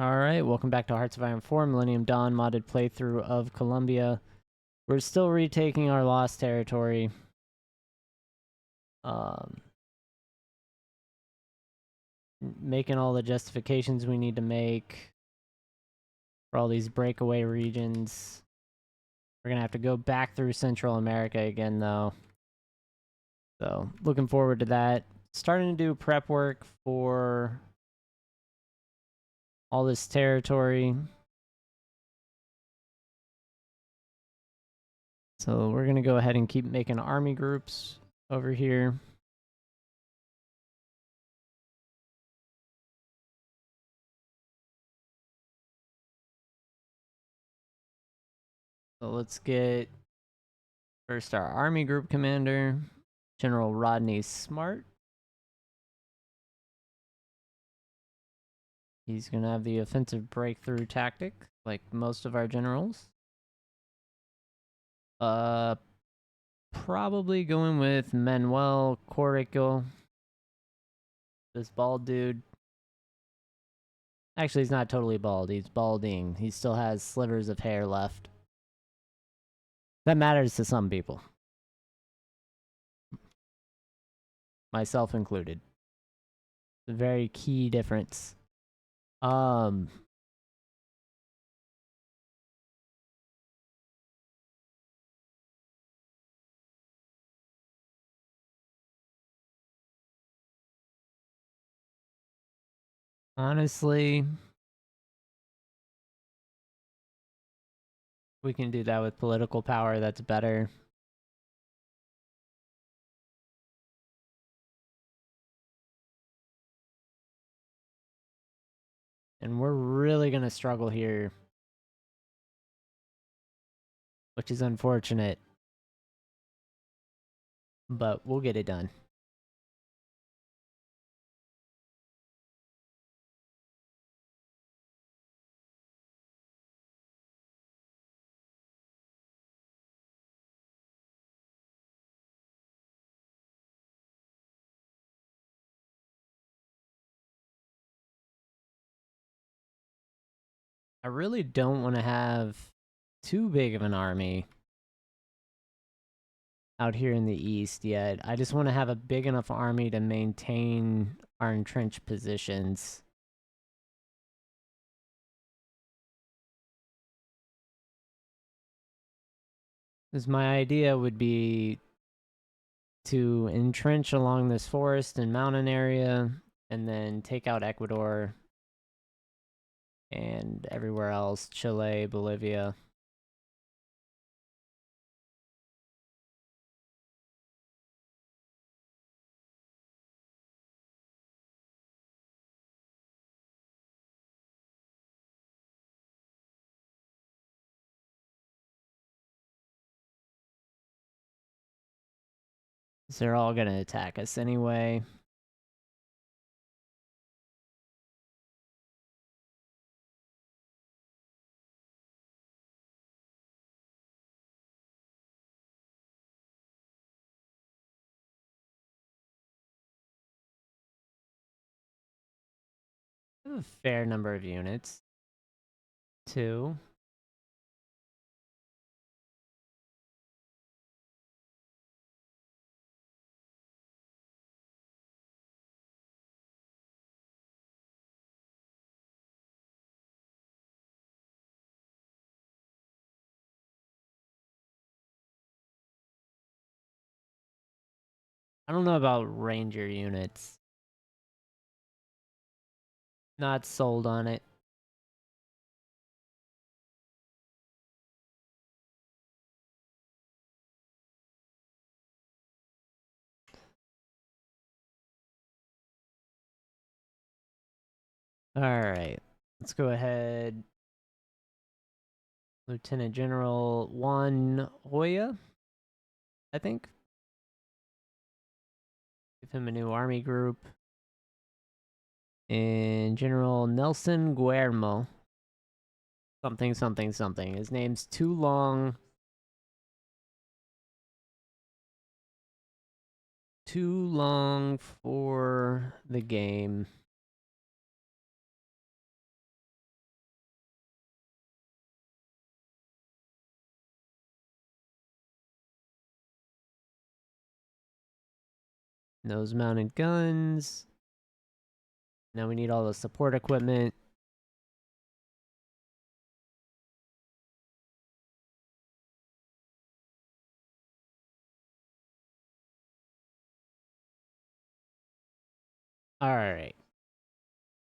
Alright, welcome back to Hearts of Iron 4, Millennium Dawn modded playthrough of Colombia. We're still retaking our lost territory. Making all the justifications we need to make for all these breakaway regions. We're gonna have to go back through Central America again, though. So, looking forward to that. Starting to do prep work for all this territory. So we're gonna go ahead and keep making army groups over here. So let's get first our army group commander, General Rodney Smart. He's going to have the offensive breakthrough tactic, like most of our generals. Probably going with Manuel Corrico. This bald dude. Actually, he's not totally bald. He's balding. He still has slivers of hair left. That matters to some people. Myself included. It's a very key difference. Honestly, we can do that with political power. That's better. And we're really going to struggle here, which is unfortunate. But we'll get it done. I really don't want to have too big of an army out here in the east yet. I just want to have a big enough army to maintain our entrenched positions. Because my idea would be to entrench along this forest and mountain area, and then take out Ecuador and everywhere else, Chile, Bolivia. They're all going to attack us anyway. I have a fair number of units. 2. I don't know about ranger units. Not sold on it. Alright, let's go ahead. Lieutenant General Juan Hoya, I think. Give him a new army group. And General Nelson Guillermo. Something, something, something. His name's too long. Too long for the game. Nose mounted guns. Now we need all the support equipment. Alright.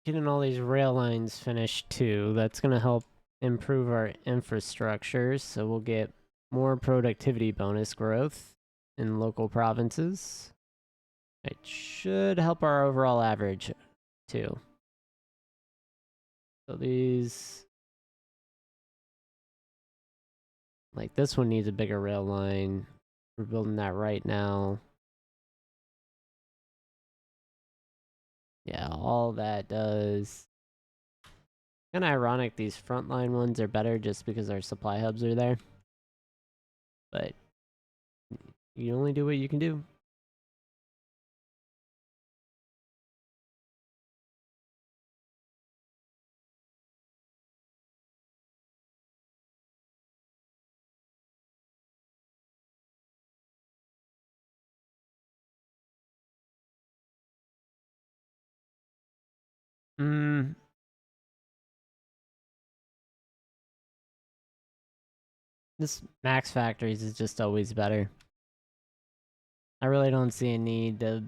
Getting all these rail lines finished too. That's going to help improve our infrastructure. So we'll get more productivity bonus growth in local provinces. It should help our overall average too. So these... Like this one needs a bigger rail line. We're building that right now. Yeah, all that does. Kind of ironic these frontline ones are better just because our supply hubs are there. But you only do what you can do. This max factories is just always better. I really don't see a need to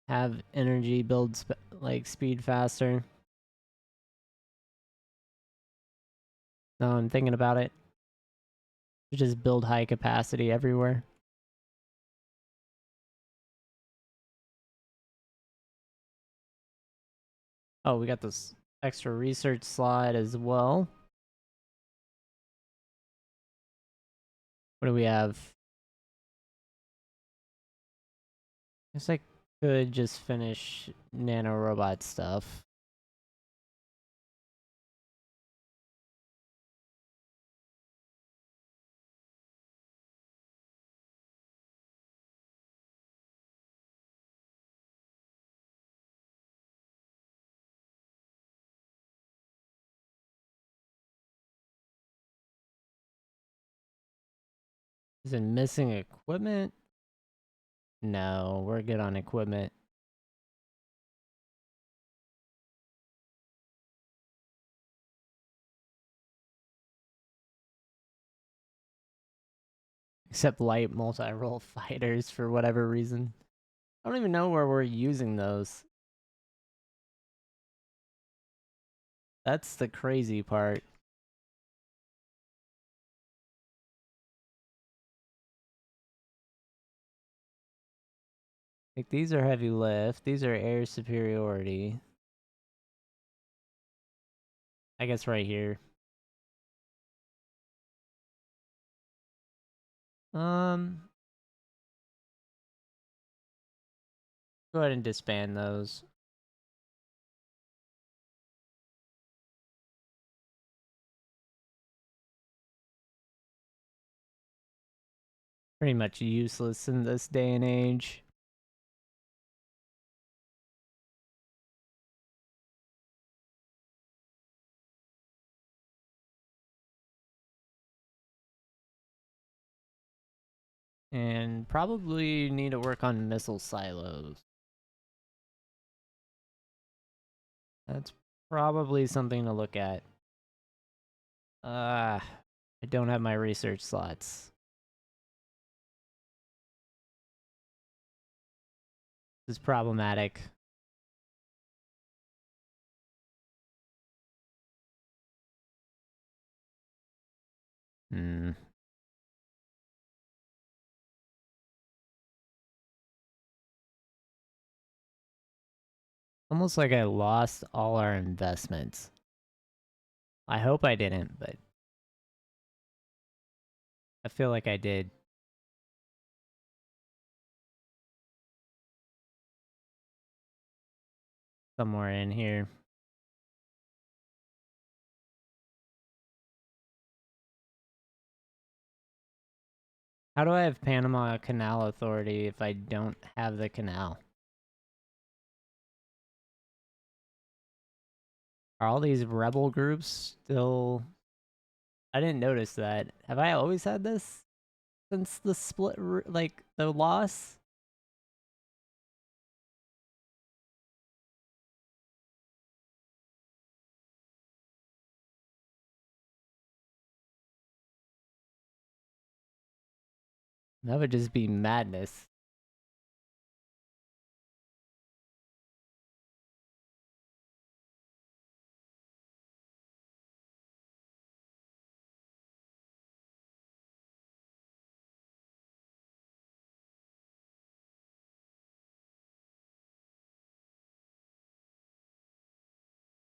have energy build like speed faster. No, I'm thinking about it. Just build high capacity everywhere. Oh, we got this extra research slide as well. What do we have? Guess I could just finish nanorobot stuff. Is it missing equipment? No, we're good on equipment. Except light multi-role fighters for whatever reason. I don't even know where we're using those. That's the crazy part. Like, these are heavy lift. These are air superiority. I guess right here. Go ahead and disband those. Pretty much useless in this day and age. And probably need to work on missile silos. That's probably something to look at. I don't have my research slots. This is problematic. Almost like I lost all our investments. I hope I didn't, but I feel like I did. Somewhere in here. How do I have Panama Canal Authority if I don't have the canal? Are all these rebel groups still... I didn't notice that. Have I always had this? Since the split, like, the loss? That would just be madness.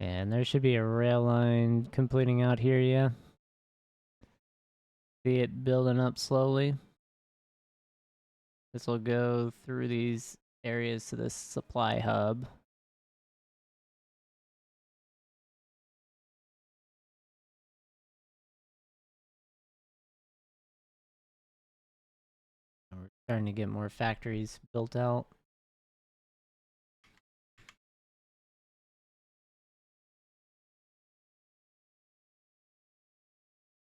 And there should be a rail line completing out here, yeah. See it building up slowly. This will go through these areas to this supply hub. We're starting to get more factories built out.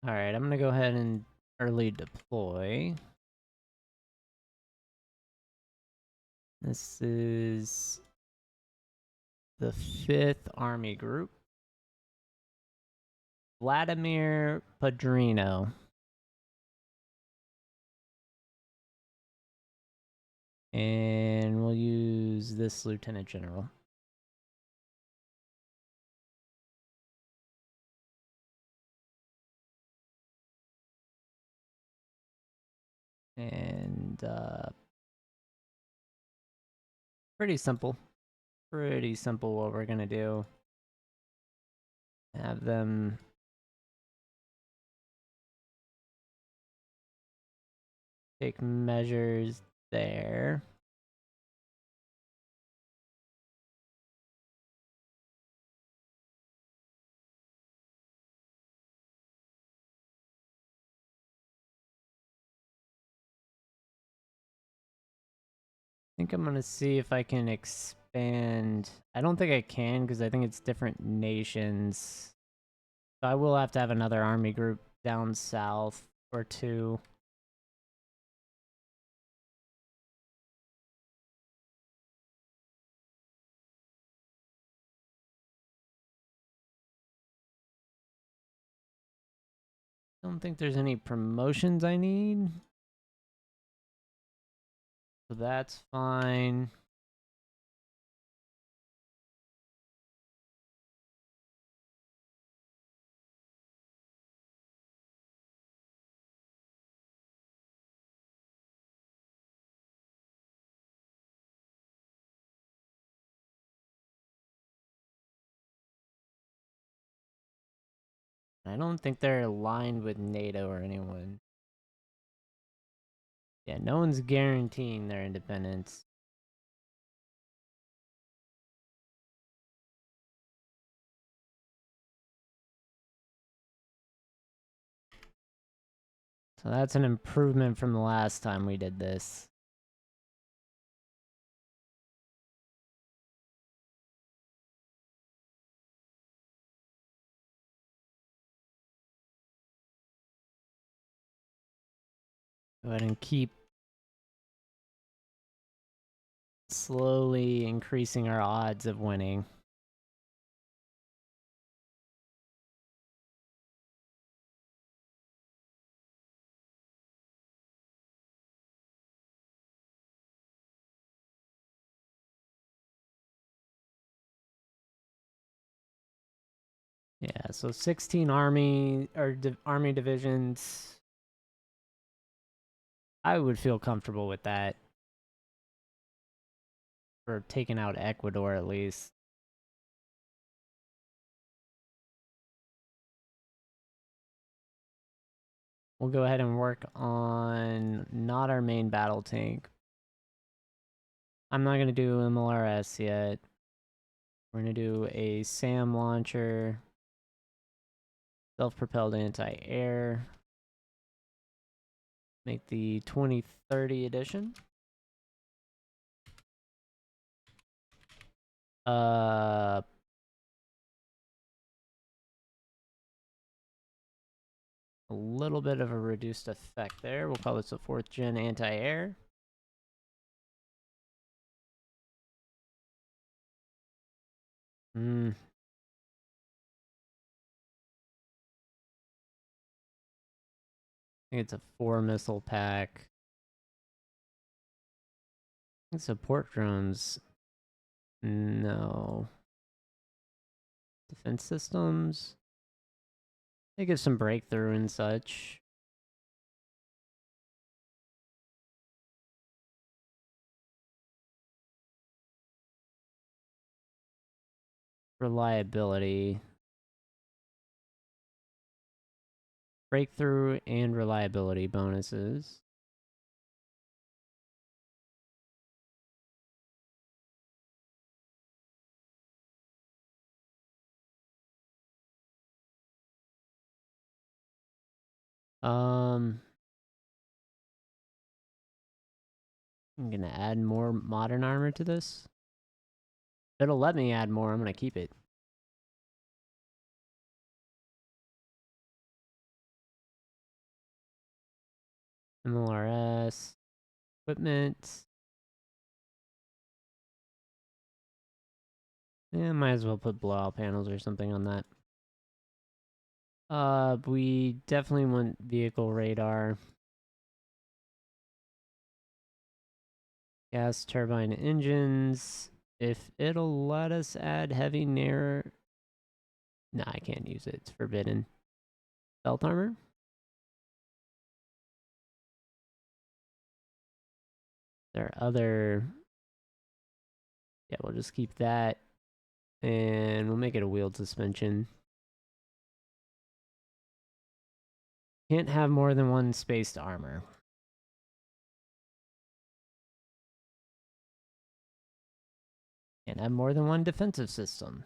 Alright, I'm gonna go ahead and early deploy. This is the 5th Army Group. Vladimir Padrino. And we'll use this Lieutenant General. And pretty simple. Pretty simple what we're gonna do. Have them take measures there. I think I'm gonna see if I can expand. I don't think I can because I think it's different nations. So I will have to have another army group down south or two. Don't think there's any promotions I need. So that's fine. I don't think they're aligned with NATO or anyone. Yeah, no one's guaranteeing their independence. So that's an improvement from the last time we did this. Go ahead and keep slowly increasing our odds of winning. Yeah, so 16 army or army divisions. I would feel comfortable with that. For taking out Ecuador at least. We'll go ahead and work on not our main battle tank. I'm not going to do MLRS yet. We're going to do a SAM launcher. Self-propelled anti-air. Make the 2030 edition. A little bit of a reduced effect there. We'll call this a 4th gen anti-air. I think it's a 4 missile pack. Support drones. No. Defense systems. They give some breakthrough and such. Reliability. Breakthrough and reliability bonuses. I'm gonna add more modern armor to this. If it'll let me add more, I'm gonna keep it. MLRS. Equipment. Yeah, might as well put blowout panels or something on that. We definitely want vehicle radar. Gas turbine engines. If it'll let us add heavy narrow... Nah, I can't use it. It's forbidden. Belt armor? There are other... Yeah, we'll just keep that. And we'll make it a wheeled suspension. Can't have more than one spaced armor. Can't have more than one defensive system.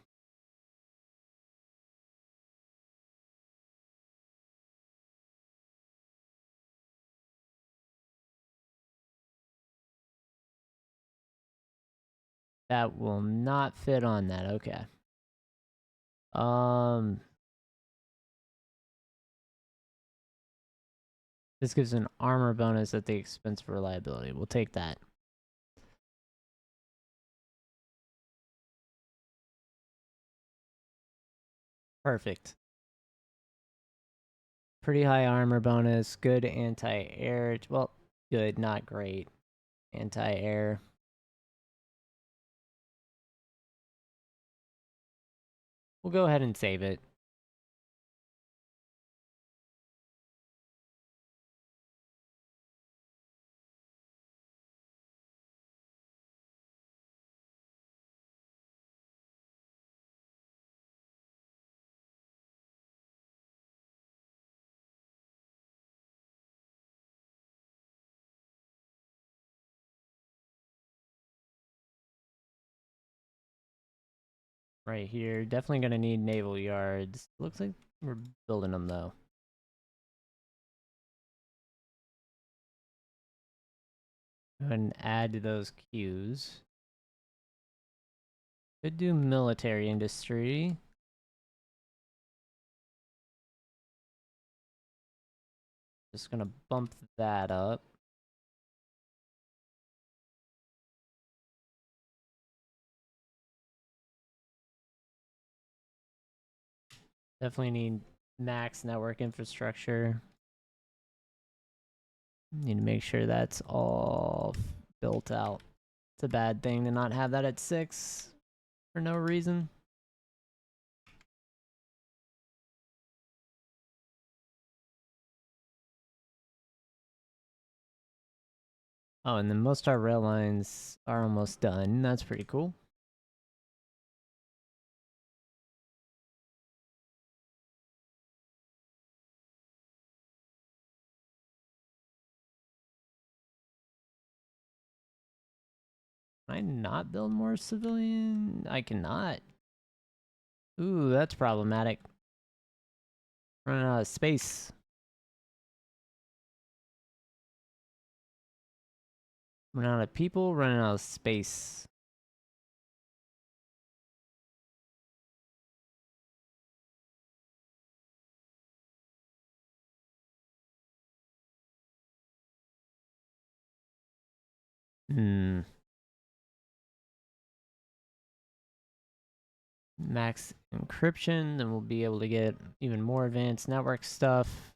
That will not fit on that. Okay. This gives an armor bonus at the expense of reliability. We'll take that. Perfect. Pretty high armor bonus. Good anti-air. Well, good, not great. Anti-air. We'll go ahead and save it. Right here. Definitely gonna need naval yards. Looks like we're building them though. Go ahead and add to those queues. Could do military industry. Just gonna bump that up. Definitely need max network infrastructure. Need to make sure that's all built out. It's a bad thing to not have that at 6 for no reason. Oh, and then most of our rail lines are almost done. That's pretty cool. Can I not build more civilian? I cannot. Ooh, that's problematic. Running out of space. Running out of people, running out of space. Max encryption, then we'll be able to get even more advanced network stuff.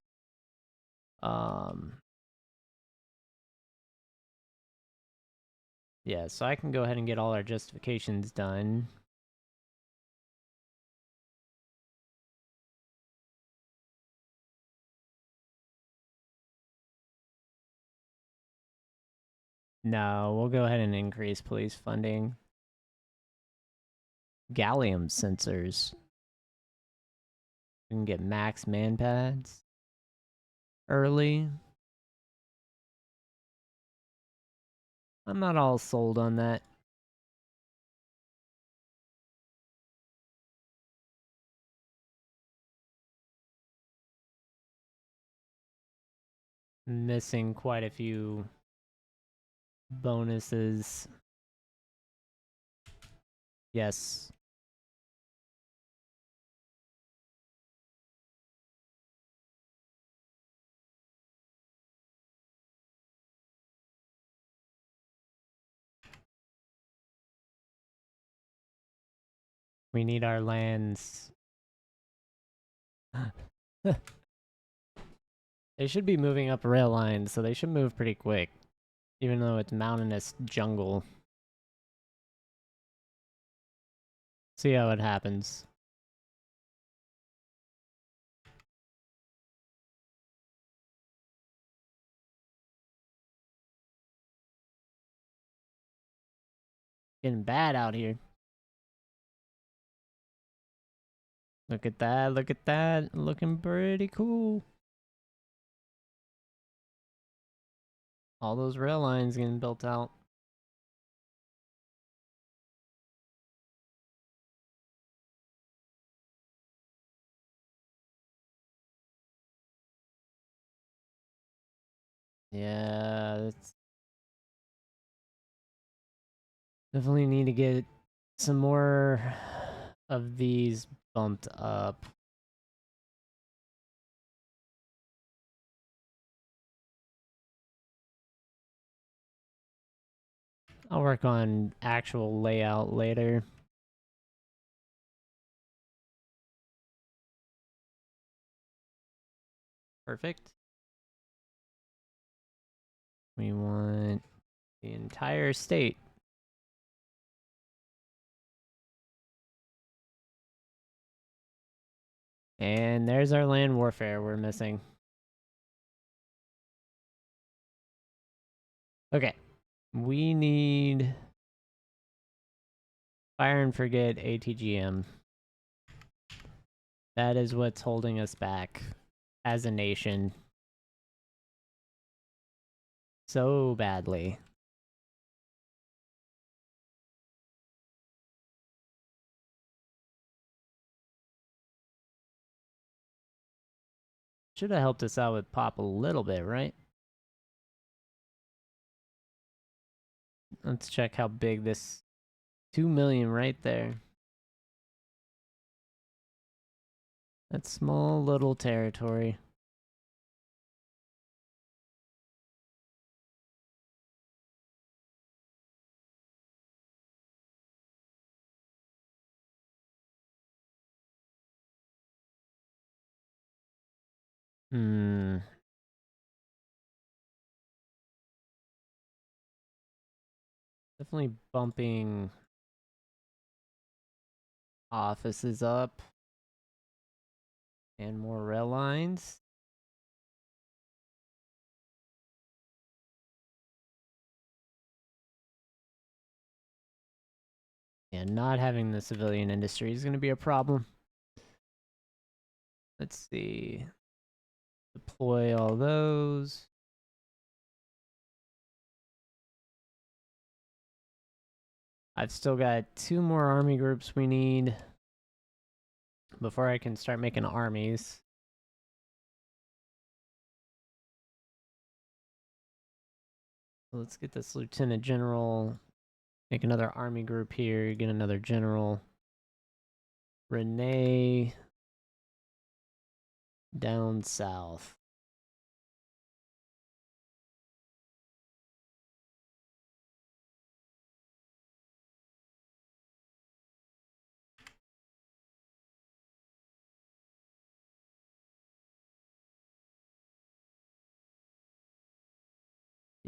Yeah, Yeah, so I can go ahead and get all our justifications done. No, we'll go ahead and increase police funding. Gallium sensors. We can get max man pads early. I'm not all sold on that. Missing quite a few bonuses. Yes. We need our lands. They should be moving up rail lines, so they should move pretty quick. Even though it's mountainous jungle. See how it happens. Getting bad out here. Look at that, look at that. Looking pretty cool. All those rail lines getting built out. Yeah, that's definitely need to get some more of these bumped up. I'll work on actual layout later. Perfect. We want the entire state. And there's our land warfare we're missing. Okay. We need Fire and Forget ATGM. That is what's holding us back as a nation so badly. Should have helped us out with pop a little bit, right? Let's check how big this 2 million right there. That's small little territory. Definitely bumping offices up and more rail lines. And not having the civilian industry is going to be a problem. Let's see. Deploy all those. I've still got 2 more army groups we need before I can start making armies. Let's get this lieutenant general. Make another army group here. Get another general. Renee. Down south.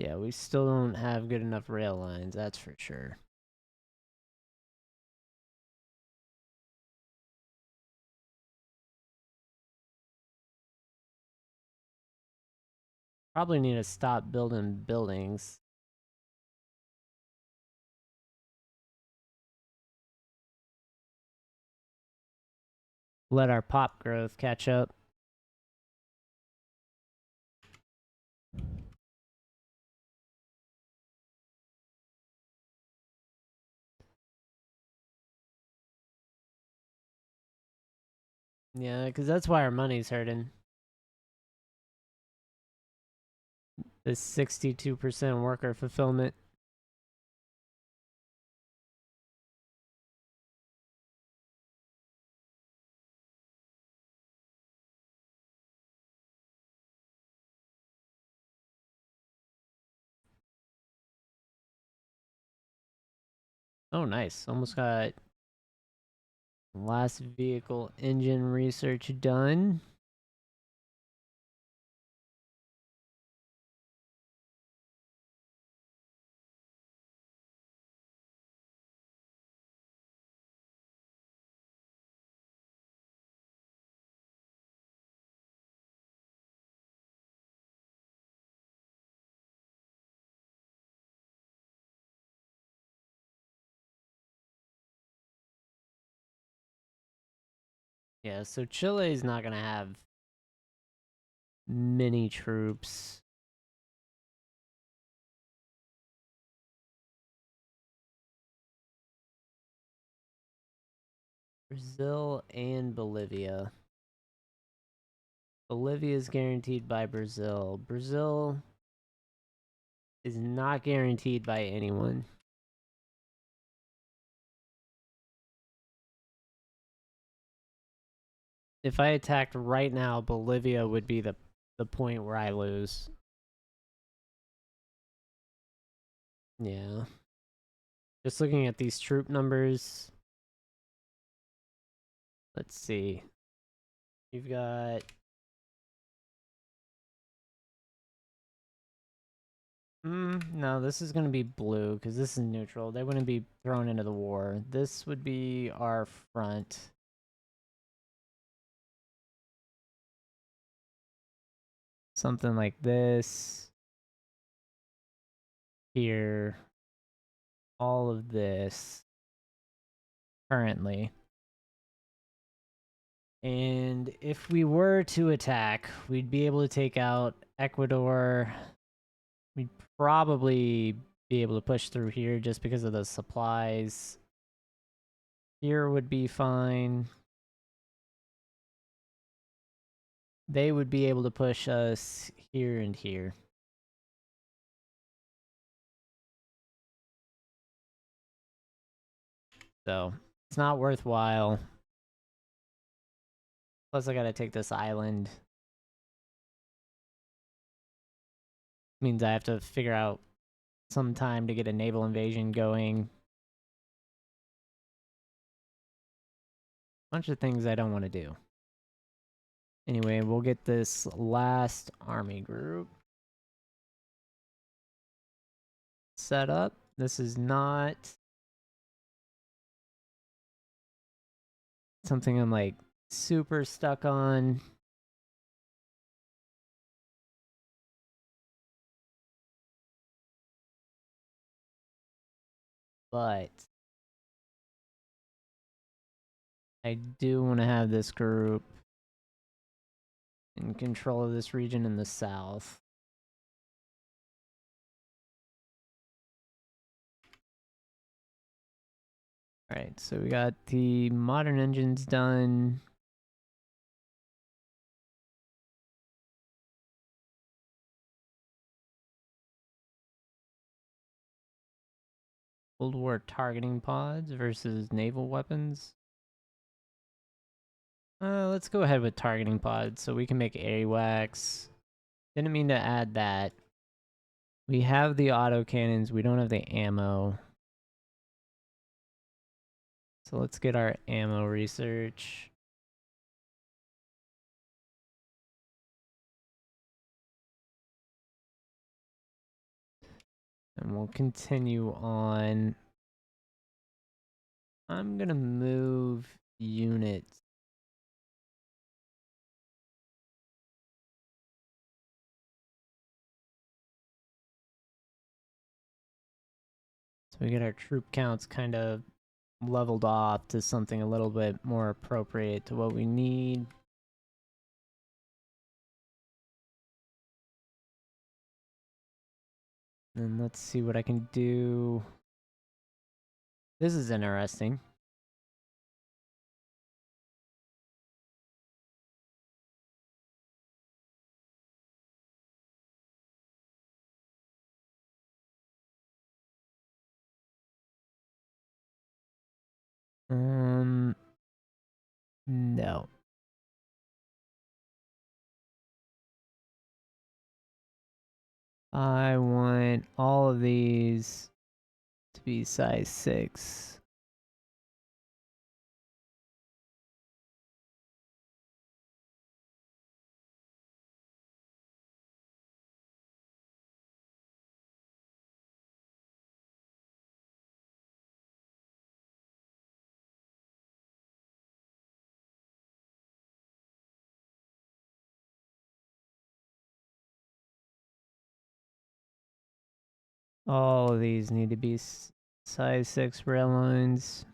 Yeah, we still don't have good enough rail lines, that's for sure. Probably need to stop building buildings. Let our pop growth catch up. Yeah, because that's why our money's hurting. This 62% worker fulfillment. Oh, nice. Almost got last vehicle engine research done. Yeah, so Chile's not going to have many troops. Brazil and Bolivia. Bolivia is guaranteed by Brazil. Brazil is not guaranteed by anyone. If I attacked right now, Bolivia would be the point where I lose. Yeah. Just looking at these troop numbers. Let's see. You've got no, this is going to be blue because this is neutral. They wouldn't be thrown into the war. This would be our front. Something like this. Here. All of this. Currently. And if we were to attack, we'd be able to take out Ecuador. We'd probably be able to push through here just because of the supplies. Here would be fine. They would be able to push us here and here. So, it's not worthwhile. Plus, I gotta take this island. Means I have to figure out some time to get a naval invasion going. Bunch of things I don't want to do. Anyway, we'll get this last army group set up. This is not something I'm like super stuck on. But I do want to have this group in control of this region in the south. Alright, so we got the modern engines done. Cold War targeting pods versus naval weapons. Let's go ahead with targeting pods so we can make AWACS. Didn't mean to add that. We have the autocannons, we don't have the ammo. So let's get our ammo research. And we'll continue on. I'm gonna move units. So we get our troop counts kind of leveled off to something a little bit more appropriate to what we need. And let's see what I can do. This is interesting. No. I want all of these to be size 6. All of these need to be size 6 rail lines.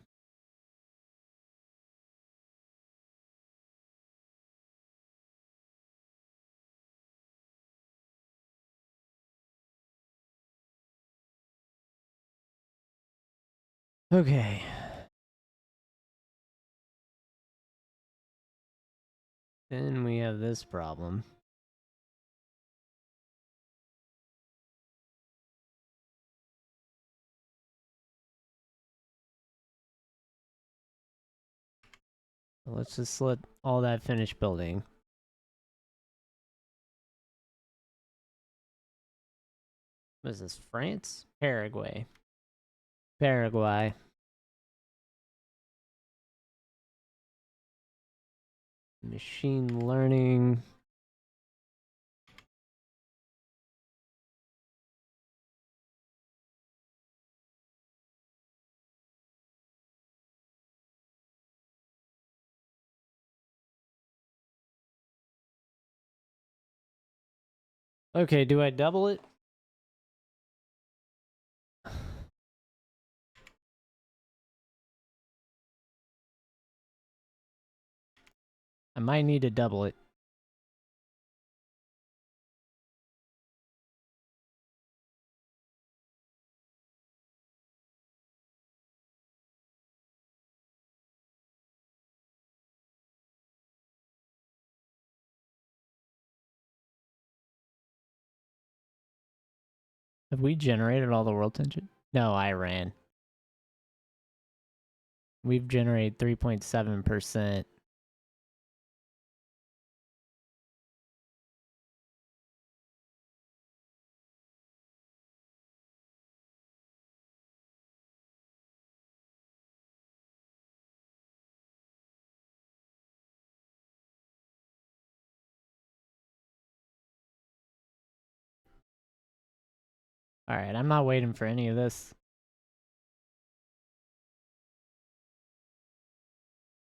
Okay. Then we have this problem. So let's just let all that finish building. What is this? France? Paraguay. Paraguay. Machine learning. Okay, do I double it? I might need to double it. Have we generated all the world tension? No, I ran. We've generated 3.7%. Alright, I'm not waiting for any of this.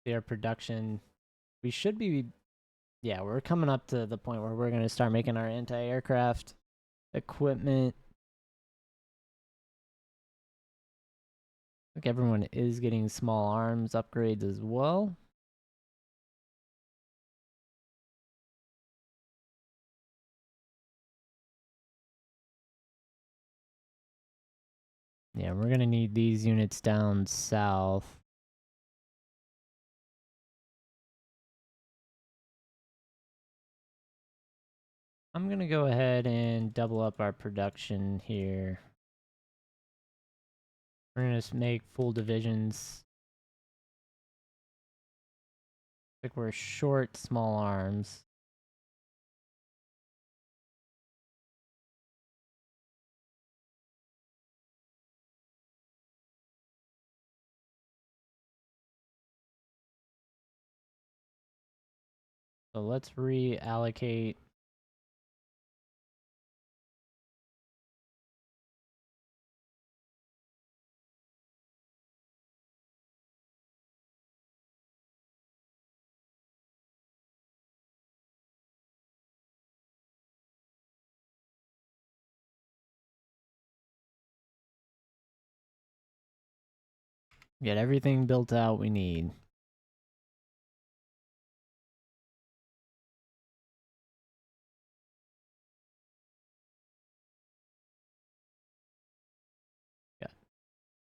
Their production. We should be... Yeah, we're coming up to the point where we're going to start making our anti-aircraft equipment. I think everyone is getting small arms upgrades as well. Yeah, we're going to need these units down south. I'm going to go ahead and double up our production here. We're going to make full divisions. Like we're short small arms. So let's reallocate Get everything built out we need. Got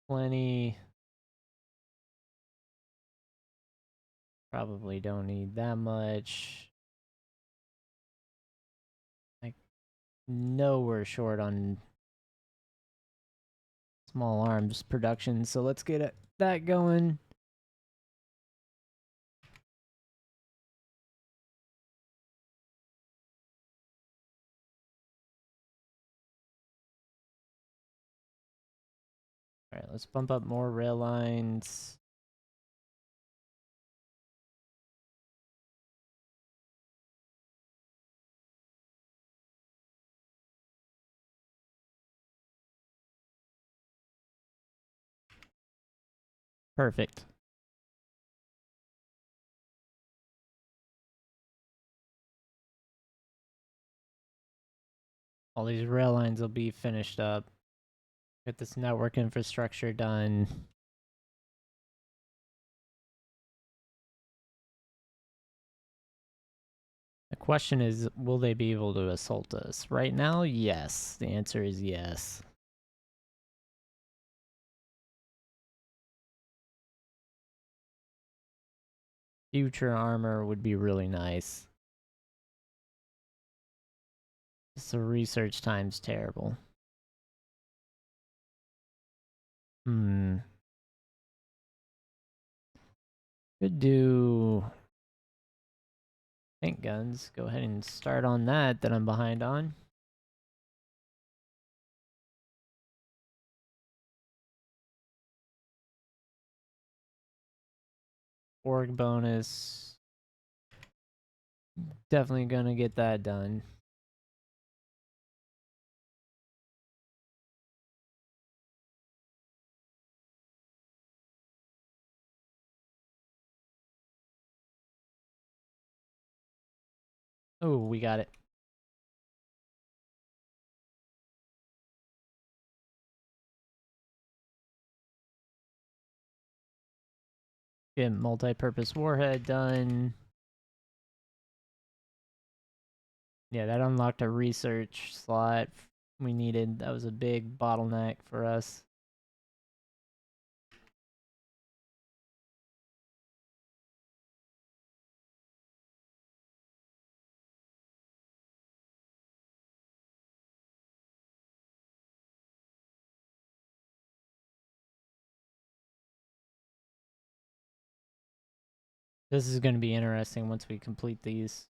plenty. Probably don't need that much. I know we're short on small arms production, so let's get that going. All right, let's bump up more rail lines. Perfect. All these rail lines will be finished up. Get this network infrastructure done. The question is, will they be able to assault us? Right now, yes. The answer is yes. Future armor would be really nice. Just the research time's terrible. Could do tank guns. Go ahead and start on that I'm behind on. Org bonus. Definitely gonna get that done. Oh, we got it. Get multi-purpose warhead done. Yeah, that unlocked a research slot we needed. That was a big bottleneck for us. This is going to be interesting once we complete these.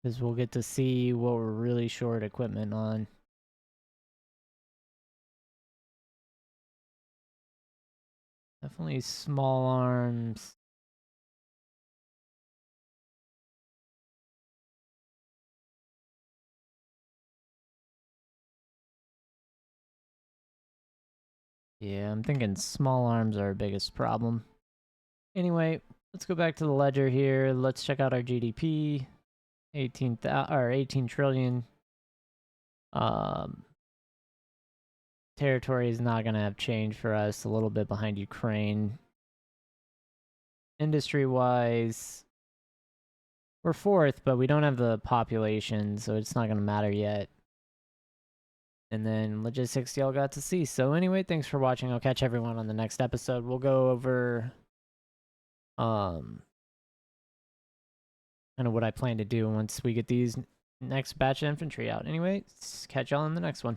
Because we'll get to see what we're really short equipment on. Definitely small arms. Yeah, I'm thinking small arms are our biggest problem. Anyway, let's go back to the ledger here. Let's check out our GDP. 18 trillion. Territory is not going to have change for us. A little bit behind Ukraine. Industry-wise, we're fourth, but we don't have the population, so it's not going to matter yet. And then logistics y'all got to see. So anyway, thanks for watching. I'll catch everyone on the next episode. We'll go over kind of what I plan to do once we get these next batch of infantry out. Anyway, catch y'all in the next one.